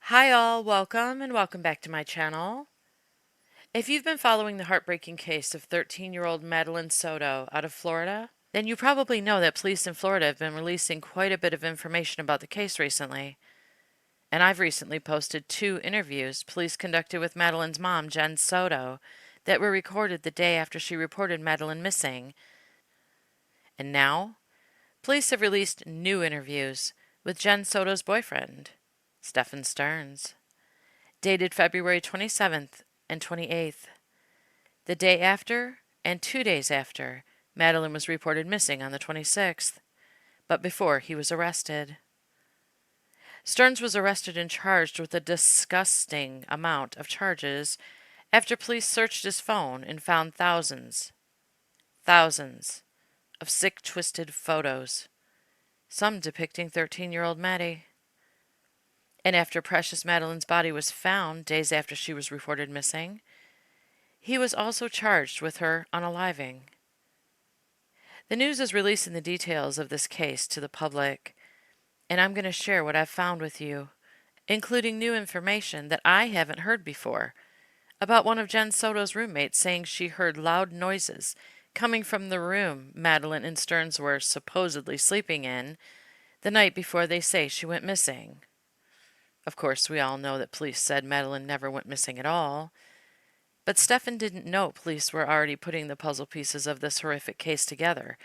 Hi all, welcome and welcome back to my channel. If you've been following the heartbreaking case of 13-year-old MADELINE SOTO out of Florida, then you probably know that police in Florida have been releasing quite a bit of information about the case recently. And I've recently posted 2 interviews police conducted with MADELINE's mom, Jen Soto, that were recorded the day after she reported MADELINE missing. And now, police have released new interviews with Jen Soto's boyfriend, Stephan STERNS, dated February 27th and 28th, the day after and 2 days after MADELINE was reported missing on the 26th, but before he was arrested. STERNS was arrested and charged with a disgusting amount of charges after police searched his phone and found thousands of sick, twisted photos, some depicting 13-year-old Maddie. And after precious MADELINE's body was found days after she was reported missing, he was also charged with her unaliving. The news is releasing the details of this case to the public, and I'm going to share what I've found with you, including new information that I haven't heard before about one of Jen Soto's roommates saying she heard loud noises coming from the room MADELINE and STERNS were supposedly sleeping in the night before they say she went missing. Of course, we all know that police said MADELINE never went missing at all, but Stephan didn't know police were already putting the puzzle pieces of this horrific case together,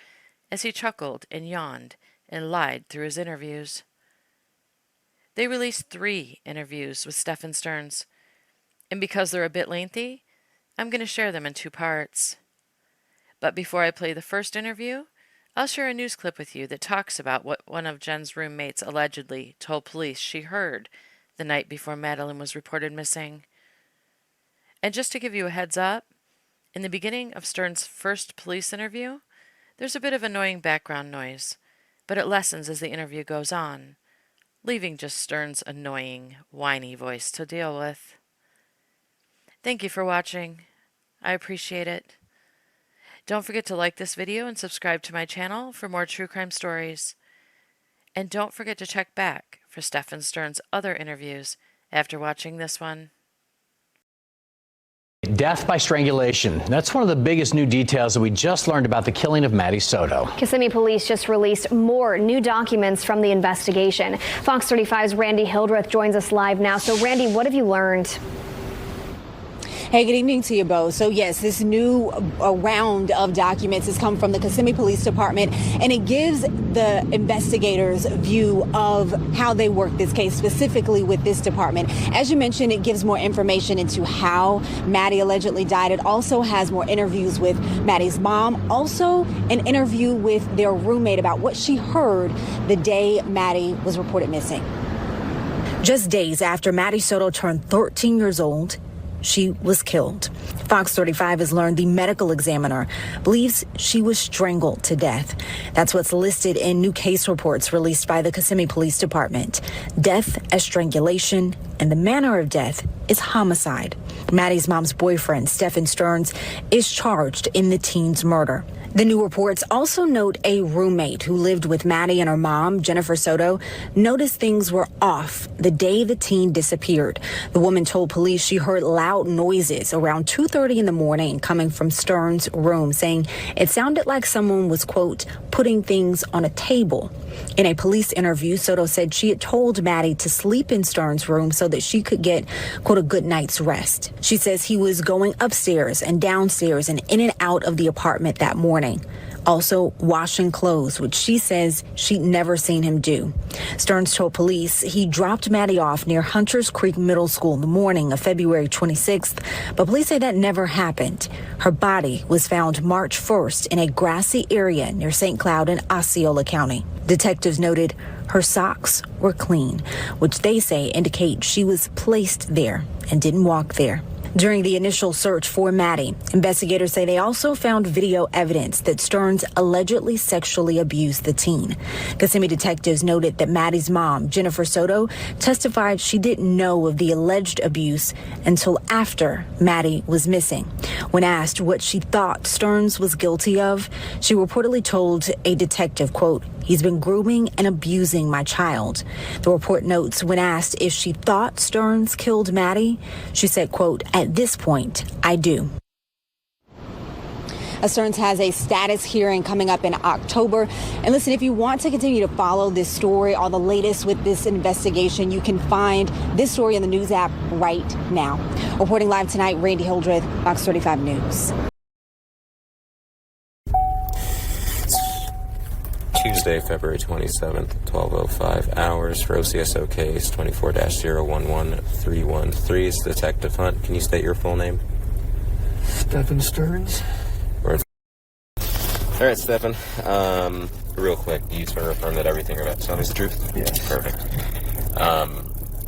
as he chuckled and yawned and lied through his interviews. They released 3 interviews with Stephan STERNS, and because they're a bit lengthy, I'm going to share them in 2 parts. But before I play the first interview, I'll share a news clip with you that talks about what one of Jen's roommates allegedly told police she heard the night before MADELINE was reported missing. And just to give you a heads up, in the beginning of STERNS' first police interview, there's a bit of annoying background noise, but it lessens as the interview goes on, leaving just STERNS' annoying, whiny voice to deal with. Thank you for watching. I appreciate it. Don't forget to like this video and subscribe to my channel for more true crime stories. And don't forget to check back for Stephan STERNS' other interviews after watching this one. Death by strangulation. That's one of the biggest new details that we just learned about the killing of Maddie Soto. Kissimmee police just released more new documents from the investigation. Fox 35's Randy Hildreth joins us live now. So Randy, what have you learned? Hey, good evening to you both. So yes, this new round of documents has come from the Kissimmee Police Department, and it gives the investigators' view of how they work this case, specifically with this department. As you mentioned, it gives more information into how Maddie allegedly died. It also has more interviews with Maddie's mom, also an interview with their roommate about what she heard the day Maddie was reported missing. Just days after Maddie Soto turned 13 years old, she was killed. Fox 35 has learned the medical examiner believes she was strangled to death. That's what's listed in new case reports released by the Kissimmee Police Department. Death as strangulation, and the manner of death is homicide. Maddie's mom's boyfriend, Stephan STERNS, is charged in the teen's murder. The new reports also note a roommate who lived with Maddie and her mom, Jennifer Soto, noticed things were off the day the teen disappeared. The woman told police she heard loud noises around 2:30 in the morning coming from STERNS' room, saying it sounded like someone was, quote, putting things on a table. In a police interview, Soto said she had told Maddie to sleep in STERNS' room so that she could get, quote, a good night's rest. She says he was going upstairs and downstairs and in and out of the apartment that morning. Also washing clothes, which she says she'd never seen him do. STERNS told police he dropped Maddie off near Hunters Creek Middle School the morning of February 26th, but police say that never happened. Her body was found March 1st in a grassy area near St. Cloud in Osceola County. Detectives noted her socks were clean, which they say indicate she was placed there and didn't walk there. During the initial search for Maddie, investigators say they also found video evidence that STERNS allegedly sexually abused the teen. Kissimmee detectives noted that Maddie's mom, Jennifer Soto, testified she didn't know of the alleged abuse until after Maddie was missing. When asked what she thought STERNS was guilty of, she reportedly told a detective, quote, He's been grooming and abusing my child. The report notes when asked if she thought Stearns killed Maddie, she said, quote, "At this point, I do." Stearns has a status hearing coming up in October. And listen, if you want to continue to follow this story, all the latest with this investigation, you can find this story in the news app right now. Reporting live tonight, Randy Hildreth, Fox 35 News. Tuesday, February 27th, 12:05 hours for OCSO case 24-011313. It's Detective Hunt. Can you state your full name? Stephan Sterns. All right, Stephan. Real quick, do you just want to affirm that everything you're about to tell me is the truth? Yes. Perfect.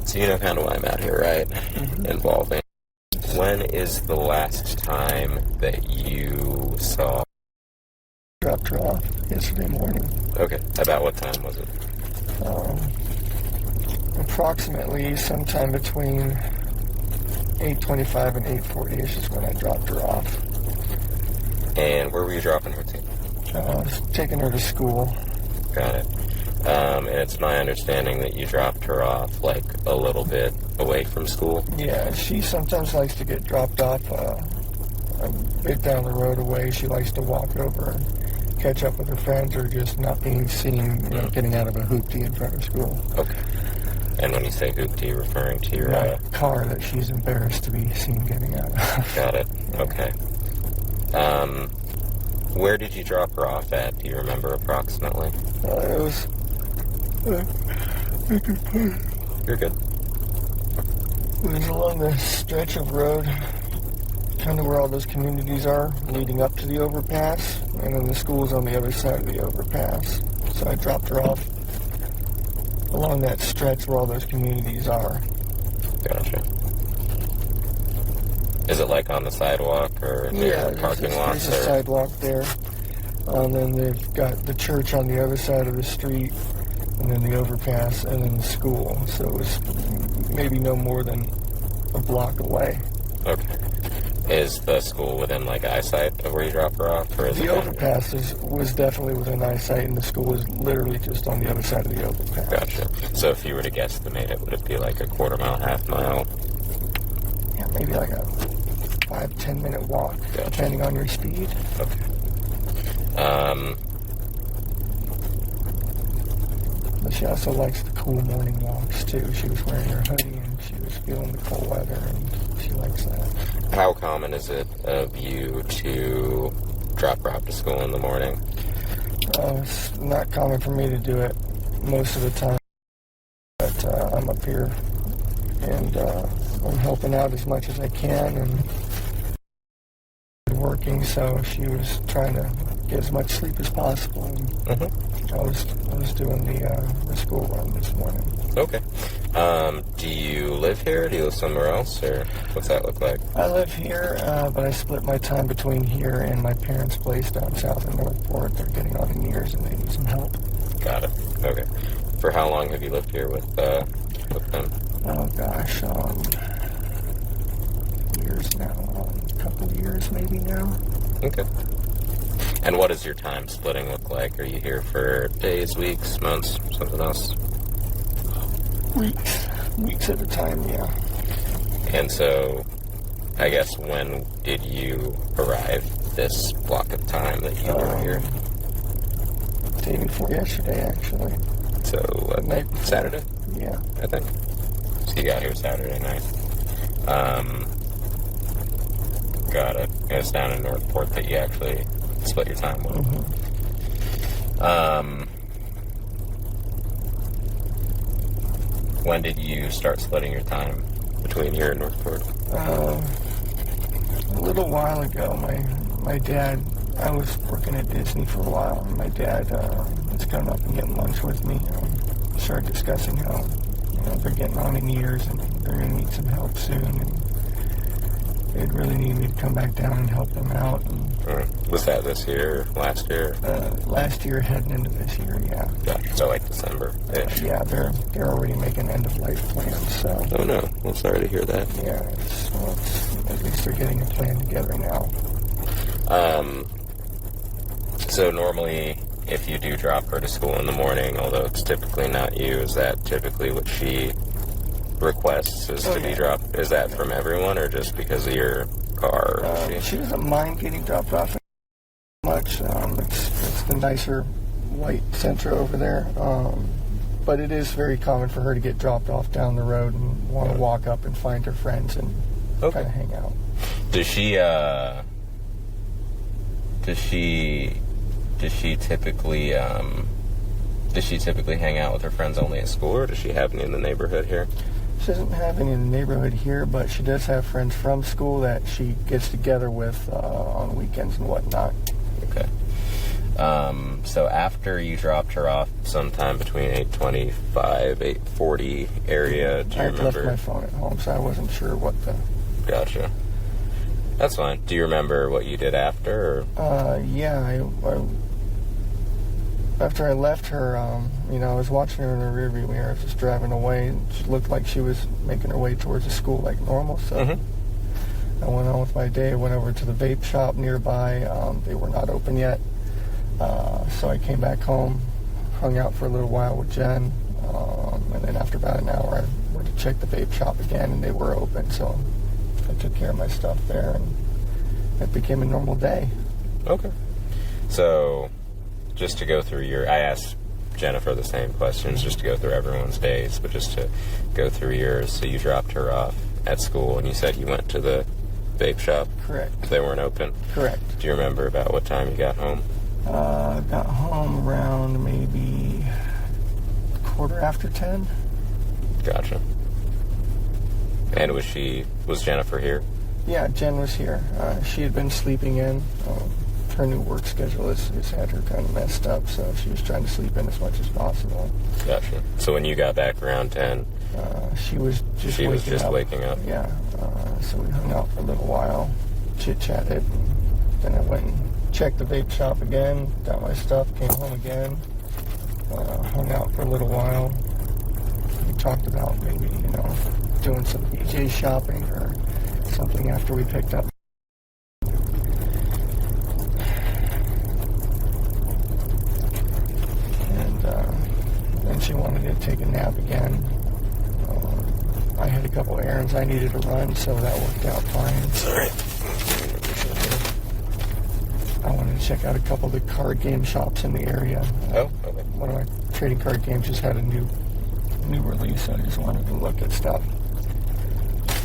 So you know kind of why I'm at here, right? Mm-hmm. Involving. When is the last time that you saw? Dropped her off yesterday morning. Okay. About what time was it? Approximately sometime between 8:25 and 8:40ish is when I dropped her off. And where were you dropping her to? I was taking her to school. Got it. And it's my understanding that you dropped her off, like, a little bit away from school? Yeah, she sometimes likes to get dropped off a bit down the road away. She likes to walk over and catch up with her friends, or just not being seen, getting out of a hoopty in front of school. Okay. And when you say hoopty, you're referring to your... My car that she's embarrassed to be seen getting out of. Got it. Okay. Where did you drop her off at? Do you remember approximately? It was... You're good. It was along the stretch of road, kind of where all those communities are, leading up to the overpass, and then the school's on the other side of the overpass. So I dropped her off along that stretch where all those communities are. Gotcha. Is it like on the sidewalk or near parking lots? There's a sidewalk there. And then they've got the church on the other side of the street, and then the overpass, and then the school. So it was maybe no more than a block away. Okay. Is the school within, like, eyesight of where you drop her off? Or is The overpass was definitely within eyesight, and the school was literally just on the other side of the overpass. Gotcha. So if you were to guesstimate it, would it be like a quarter mile, half mile? Yeah, maybe like a 5-10 minute walk, Gotcha. depending on your speed. Okay. But she also likes the cool morning walks too. She was wearing her hoodie and she was feeling the cold weather, and she likes that. How common is it of you to drop her off to school in the morning? It's not common for me to do it most of the time, but I'm up here and I'm helping out as much as I can and working, so she was trying to get as much sleep as possible. And I was doing the school run this morning. Okay. Do you live here? Do you live somewhere else, or what's that look like? I live here, but I split my time between here and my parents' place down south in Northport. They're getting on in years and they need some help. Got it. Okay. For how long have you lived here with them? Oh gosh, years now, a couple of years maybe now. Okay. And what does your time splitting look like? Are you here for days, weeks, months, something else? Weeks at a time, yeah. And so, I guess, when did you arrive this block of time that you were here? Day before yesterday, actually. So, Saturday? Yeah. I think. So you got here Saturday night. Got it. And it's down in Northport that you actually split your time with. When did you start splitting your time between here and Northport? A little while ago, my dad, I was working at Disney for a while, and my dad was coming up and getting lunch with me. Started discussing how they're getting on in years and they're going to need some help soon, and they'd really need me to come back down and help them out. And, was that this year or last year? Last year heading into this year, yeah. Gotcha. So like December-ish. Yeah, they're already making end-of-life plans, so... Oh no, well sorry to hear that. Yeah, at least they're getting a plan together now. So normally if you do drop her to school in the morning, although it's typically not you, is that typically what she requests, is to be dropped? Is that from everyone, or just because of your car? She doesn't mind getting dropped off much. It's the nicer white Sentra over there. But it is very common for her to get dropped off down the road and want to walk up and find her friends and kind of hang out. Does she typically hang out with her friends only at school, or does she have any in the neighborhood here? She doesn't have any in the neighborhood here, but she does have friends from school that she gets together with on weekends and whatnot. Okay. So after you dropped her off sometime between 8:25, 8:40 area, do you remember? I left my phone at home, so I wasn't sure what the... Gotcha. That's fine. Do you remember what you did after? Or? Yeah, after I left her, I was watching her in the rearview mirror. I was just driving away, and she looked like she was making her way towards the school like normal, so I went on with my day. I went over to the vape shop nearby. They were not open yet, so I came back home, hung out for a little while with Jen, and then after about an hour, I went to check the vape shop again, and they were open, so I took care of my stuff there, and it became a normal day. Okay. So, just to go through I asked Jennifer the same questions, just to go through everyone's days, but just to go through yours. So you dropped her off at school, and you said you went to the vape shop? Correct. They weren't open? Correct. Do you remember about what time you got home? Got home around maybe 10:15. Gotcha. And was Jennifer here? Yeah, Jen was here. She had been sleeping in. Her new work schedule has had her kind of messed up, so she was trying to sleep in as much as possible. Gotcha. So when you got back around 10, she was just waking up. Yeah. So we hung out for a little while, chit-chatted, and then I went and checked the vape shop again, got my stuff, came home again, hung out for a little while. We talked about maybe, doing some BJ shopping or something after we picked up. And then she wanted to take a nap again. I had a couple errands I needed to run, so that worked out fine. Sorry. I wanted to check out a couple of the card game shops in the area. Oh, okay. One of my trading card games just had a new release, so I just wanted to look at stuff.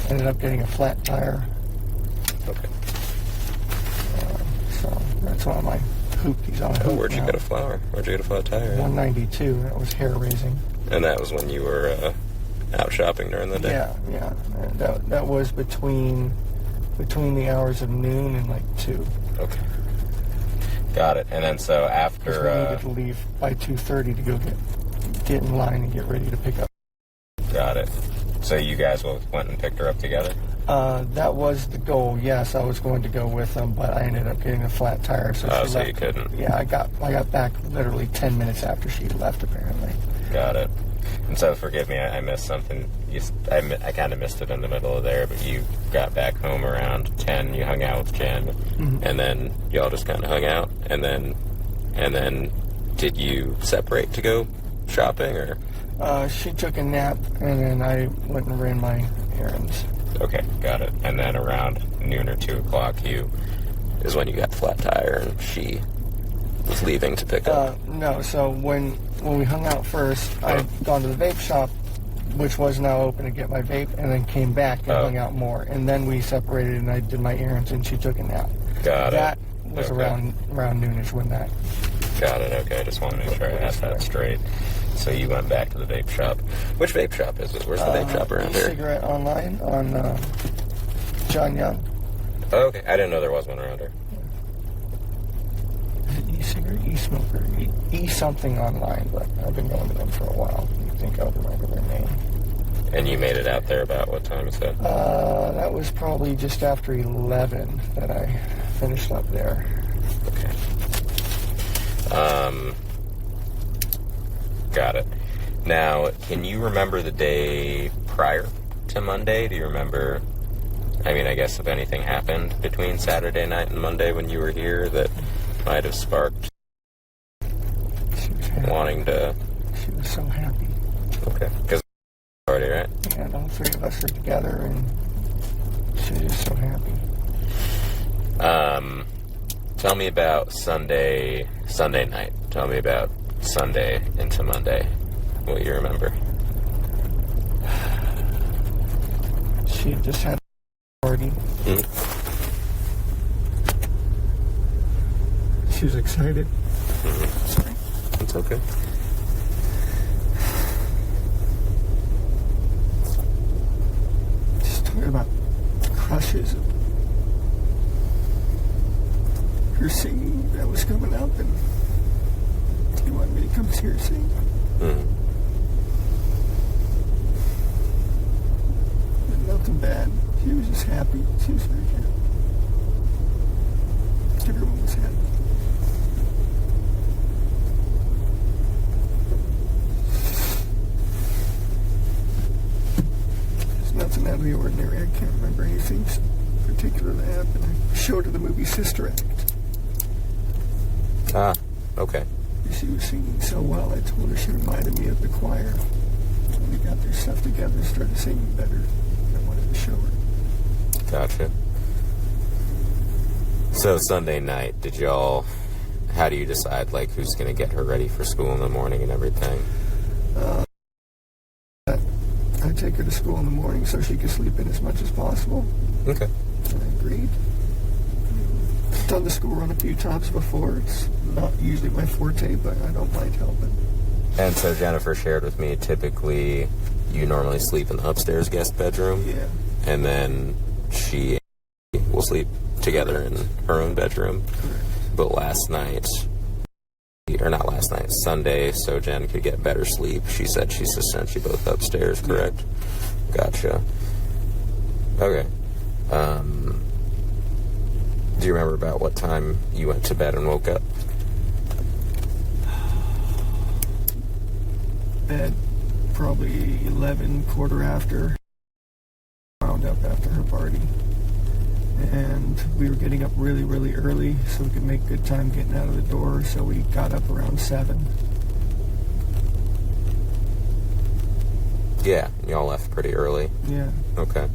Ended up getting a flat tire. Okay. So that's one of my hoopties on. Where'd you get a flat tire? 192. That was hair raising. And that was when you were out shopping during the day? Yeah. And that was between the hours of noon and like 2. Okay. Got it. And then so after... we needed to leave by 2:30 to go get in line and get ready to pick up. Got it. So you guys went and picked her up together? That was the goal. Yes, I was going to go with them, but I ended up getting a flat tire, so she left. You couldn't. Yeah, I got back literally 10 minutes after she left, apparently. Got it. And so, forgive me, I missed something. I kind of missed it in the middle of there, but you got back home around 10. You hung out with Jen, and then y'all just kind of hung out, and then did you separate to go shopping, or? She took a nap, and then I went and ran my errands. Okay, got it. And then around noon or 2 o'clock, is when you got the flat tire, and she was leaving to pick up. No, so when we hung out first, I had gone to the vape shop, which was now open, to get my vape, and then came back and hung out more. And then we separated, and I did my errands, and she took a nap. Got it. That was around noonish when that... Got it, okay. I just want to make sure I had that straight. So you went back to the vape shop. Which vape shop is it? Where's the vape shop around here? E-cigarette online on John Young. Oh, okay. I didn't know there was one around here. E-cigarette, e-smoker, e-something online, but I've been going to them for a while. I think I'll remember their name. And you made it out there about what time, you said? That was probably just after 11 that I finished up there. Okay. Got it. Now, can you remember the day prior to Monday? Do you remember, I guess if anything happened between Saturday night and Monday when you were here that might have sparked wanting to... She was so happy. Okay. Because already, right? And all three of us are together, and she was so happy. Tell me about Sunday night. Tell me about Sunday into Monday. What you remember? She had just had a party. Mm-hmm. She was excited. Mm-hmm. Sorry. It's okay. Just talking about crushes. Her singing that was coming up, and he wanted me to come see her sing. Mm-hmm. But nothing bad. She was just happy. She was very happy. Everyone was happy. There's nothing out of the ordinary. I can't remember anything particular that happened. I showed her the movie Sister Act. Ah, okay. She was singing so well, I told her she reminded me of the choir. When we got their stuff together and started singing better, I wanted to show her. Gotcha. So Sunday night, how do you decide, like, who's going to get her ready for school in the morning and everything? I take her to school in the morning so she can sleep in as much as possible. Okay. And I agreed. Done the school run a few times before. It's not usually my forte, but I don't mind helping. And so Jennifer shared with me, typically you normally sleep in the upstairs guest bedroom. Yeah. And then she will sleep together in her own bedroom. Correct. But Sunday, so Jen could get better sleep, she said she just sent you both upstairs, correct? Yeah. Gotcha. Okay. Do you remember about what time you went to bed and woke up? Bed, probably 11, quarter after. Wound up after her party. And we were getting up really, really early so we could make good time getting out of the door. So we got up around 7. Yeah, y'all left pretty early. Yeah. Okay.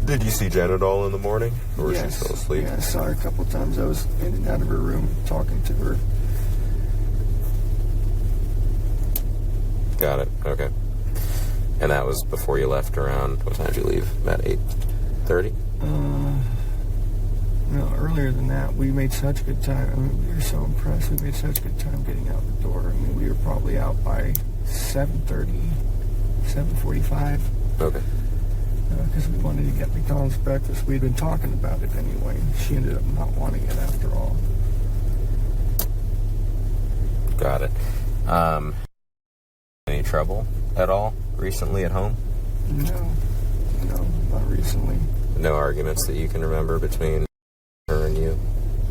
Did you see Jen at all in the morning? Or was she still asleep? Yeah, I saw her a couple times. I was in and out of her room talking to her. Got it. Okay. And that was before you left around, what time did you leave? About 8:30? No, earlier than that. We made such good time. I mean, we were so impressed. We made such good time getting out the door. I mean, we were probably out by 7:30, 7:45. Okay. Because we wanted to get McDonald's breakfast. We'd been talking about it anyway. She ended up not wanting it after all. Got it. Any trouble at all recently at home? No, not recently. No arguments that you can remember between her and you?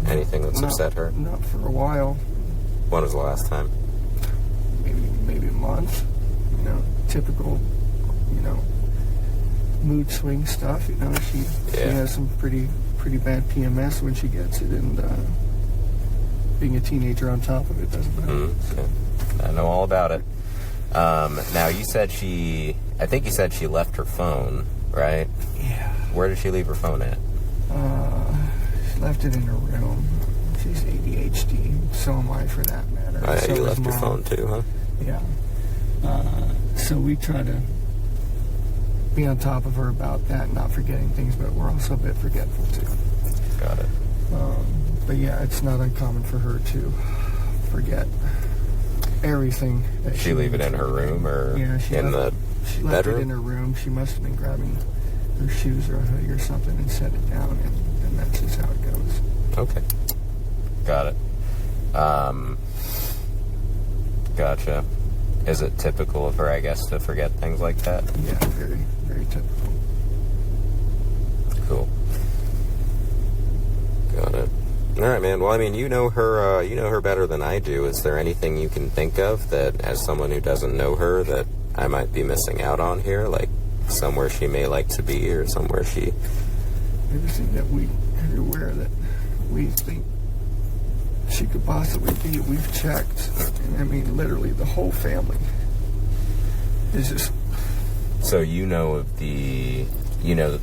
Anything that's upset her? Not for a while. When was the last time? Maybe a month. Typical, mood swing stuff. She has some pretty bad PMS when she gets it, and being a teenager on top of it doesn't matter. Okay. I know all about it. Now, I think you said she left her phone, right? Yeah. Where did she leave her phone at? She left it in her room. She's ADHD. So am I, for that matter. Oh, yeah, so you left is your Mom. phone too, huh? Yeah. So we try to be on top of her about that, not forgetting things, but we're also a bit forgetful too. Got it. But yeah, it's not uncommon for her to forget everything. That She leave it in her room or in the she left bedroom? it in her room. She must have been grabbing her shoes or a hoodie or something and set it down, and that's just how it goes. Okay. Got it. Gotcha. Is it typical of her, I guess, to forget things like that? Yeah, very, very typical. Cool. Got it. All right, man. Well, I mean, you know her better than I do. Is there anything you can think of that, as someone who doesn't know her, that I might be missing out on here? Like somewhere she may like to be, or somewhere she... Everything that everywhere that we think she could possibly be. We've checked, and I mean, literally the whole family is just... So you know that the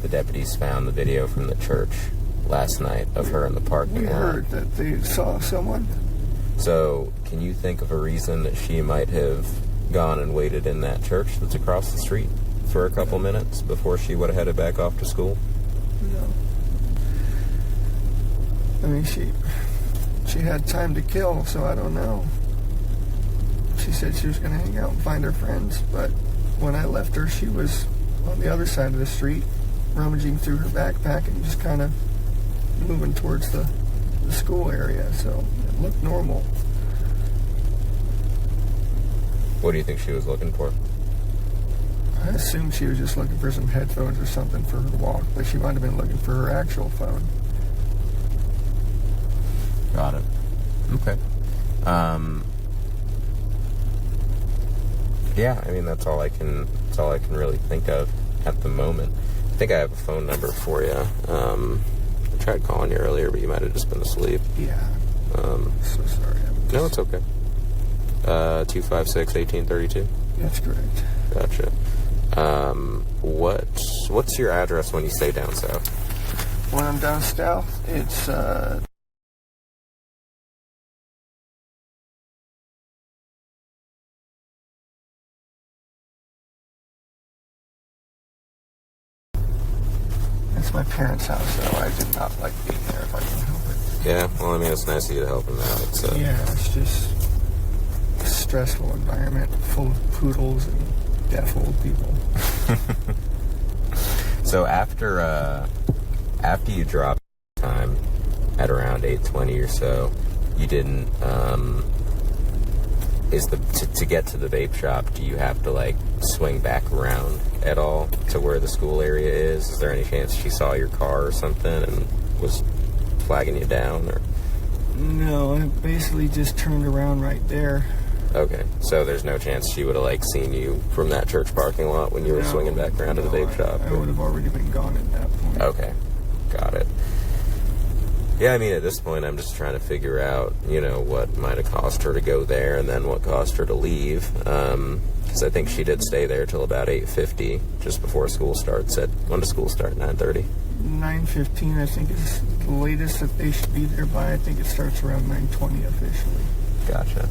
deputies found the video from the church last night of her in the parking lot. We heard that they saw someone. So can you think of a reason that she might have gone and waited in that church that's across the street for a couple minutes before she would have headed back off to school? No. I mean, she had time to kill, so I don't know. She said she was going to hang out and find her friends, but when I left her, she was on the other side of the street, rummaging through her backpack and just kind of moving towards the school area, so it looked normal. What do you think she was looking for? I assumed she was just looking for some headphones or something for her walk, but she might have been looking for her actual phone. Got it. Okay. Yeah, I mean that's all I can really think of at the moment. I think I have a phone number for you. I tried calling you earlier, but you might have just been asleep. Yeah. So sorry. No, it's okay. 256-1832. That's correct. Gotcha. What's your address when you stay down south? When I'm down south, it's it's my parents' house, so I did not like being there if I can help it. Yeah, well, I mean, it's nice of you to help them out. So. Yeah, it's just a stressful environment full of poodles and deaf old people. So after you dropped time at around 8:20 or so, you didn't. To get to the vape shop? Do you have to like swing back around at all to where the school area is? Is there any chance she saw your car or something and was flagging you down? Or No, I basically just turned around right there. okay, so there's no chance she would have like seen you from that church parking lot when you were swinging back around to the vape shop? I would have already been gone at that point. Okay, got it. Yeah, I mean, at this point, I'm just trying to figure out, what might have caused her to go there and then what caused her to leave. Because I think she did stay there till about 8:50, just before school starts. When does school start? 9:30? 9:15, I think, is the latest that they should be there by. I think it starts around 9:20 officially. Gotcha.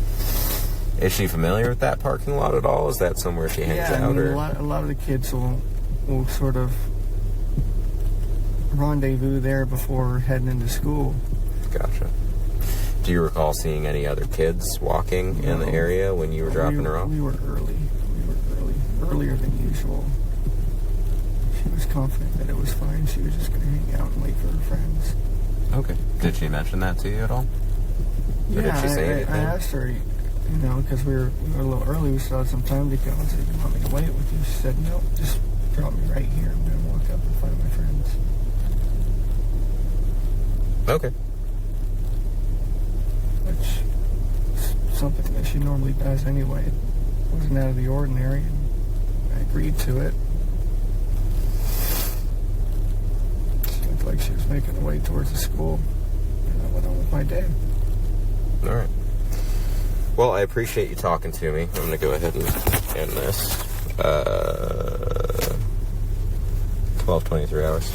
Is she familiar with that parking lot at all? Is that somewhere she hangs out? Or? Or? A lot of the kids will sort of rendezvous there before heading into school. Gotcha. Do you recall seeing any other kids walking in the area when you were dropping her off? We were early. Earlier than usual. She was confident that it was fine. She was just going to hang out and wait for her friends. Okay. Did she mention that to you at all? Or did she say anything? I asked her, because we were a little early. We still had some time to go. I said, "You want me to wait with you?" She said, "No, just drop me right here. I'm going to walk up and find my friends." Okay. Which is something that she normally does anyway. It wasn't out of the ordinary, and I agreed to it. She looked like she was making her way towards the school, and I went on with my day. All right. Well, I appreciate you talking to me. I'm going to go ahead and end this. 12:23 hours.